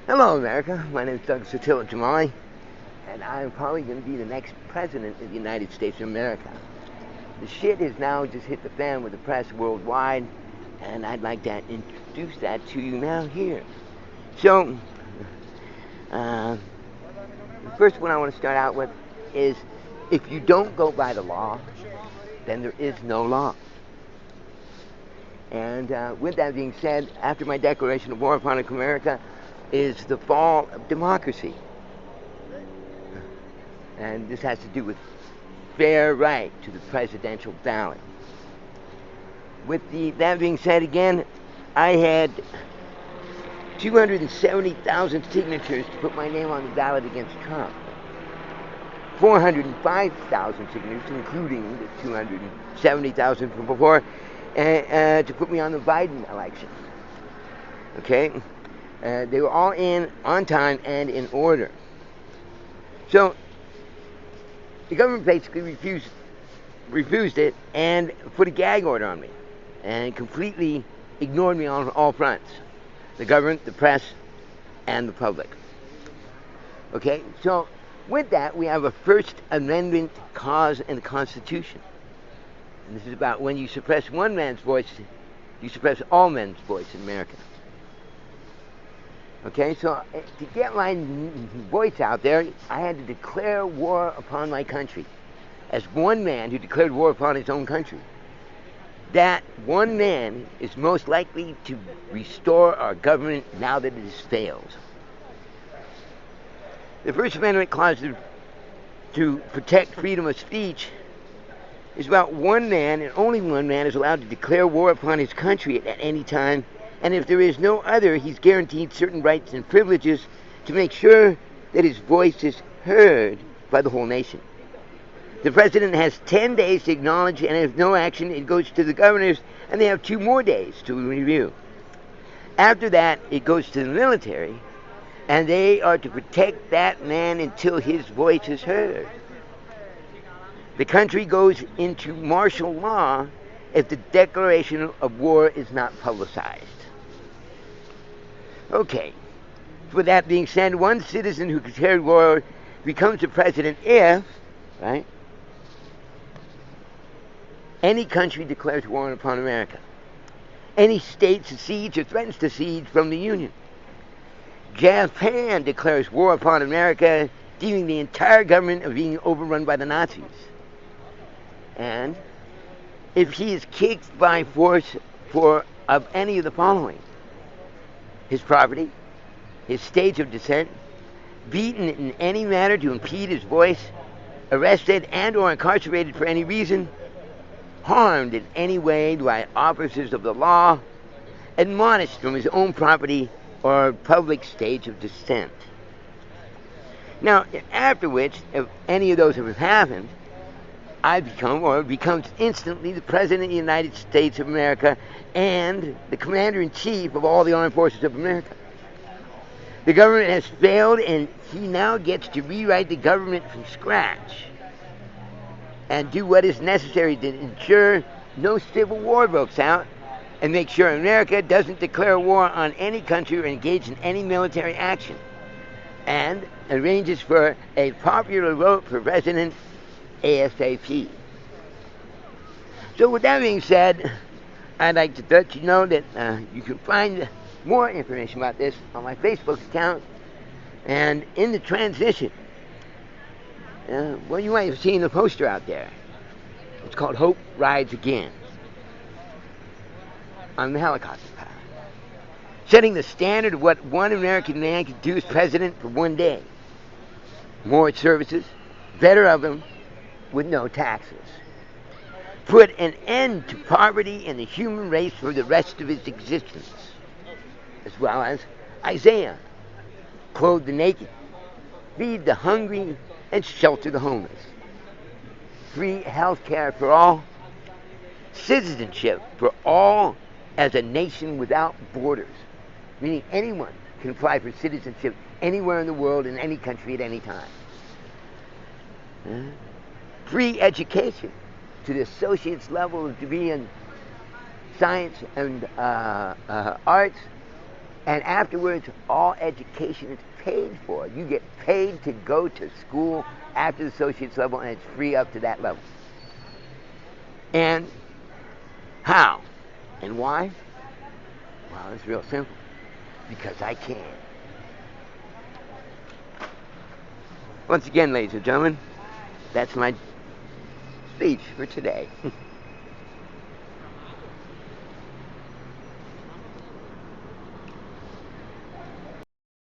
Hello, America. My name is Doug Cumali, and I'm probably going to be the next president of the United States of America. The shit has now just hit the fan with the press worldwide, and I'd like to introduce that to you now here. So, the first one I want to start out with is, if you don't go by the law, then there is no law. And with that being said, after my declaration of war upon America is the fall of democracy. And this has to do with fair right to the presidential ballot. With that being said again, I had 270,000 signatures to put my name on the ballot against Trump. 405,000 signatures, including the 270,000 from before, to put me on the Biden election. Okay? They were all in on time and in order. So, the government basically refused it and put a gag order on me and completely ignored me on all fronts. The government, the press, and the public. Okay? So, with that, we have a First Amendment cause in the Constitution. And this is about when you suppress one man's voice, you suppress all men's voice in America. Okay, so to get my voice out there, I had to declare war upon my country. As one man who declared war upon his own country. That one man is most likely to restore our government now that it has failed. The First Amendment clause to protect freedom of speech is about one man, and only one man, is allowed to declare war upon his country at any time, and if there is no other, he's guaranteed certain rights and privileges to make sure that his voice is heard by the whole nation. The president has 10 days to acknowledge, and if no action, it goes to the governors, and they have 2 more days to review. After that, it goes to the military, and they are to protect that man until his voice is heard. The country goes into martial law if the declaration of war is not publicized. Okay. With that being said, one citizen who declared war becomes the president if, right, any country declares war upon America. Any state secedes or threatens to secede from the Union. Japan declares war upon America, deeming the entire government of being overrun by the Nazis. And if he is kicked by force of any of the following: his property, his stage of descent, beaten in any manner to impede his voice, arrested and or incarcerated for any reason, harmed in any way by officers of the law, admonished from his own property or public stage of descent. Now, after which, if any of those have happened, I become, or becomes instantly, the President of the United States of America and the Commander-in-Chief of all the armed forces of America. The government has failed, and he now gets to rewrite the government from scratch and do what is necessary to ensure no civil war breaks out and make sure America doesn't declare war on any country or engage in any military action, and arranges for a popular vote for President ASAP. So with that being said, I'd like to let you know that you can find more information about this on my Facebook account. And in the transition, well, you might have seen the poster out there. It's called Hope Rides Again, on the helicopter pad, setting the standard of what one American man could do as president for one day. More services, better of them, with no taxes. Put an end to poverty in the human race for the rest of its existence. As well as Isaiah, clothe the naked, feed the hungry, and shelter the homeless. Free health care for all, citizenship for all as a nation without borders, meaning anyone can apply for citizenship anywhere in the world, in any country, at any time. Free education to the associate's level of degree in science and arts, And afterwards, all education is paid for. You get paid to go to school after the associate's level, and it's free up to that level. And how? And why? Well, it's real simple. Because I can. Once again, ladies and gentlemen, that's my speech for today.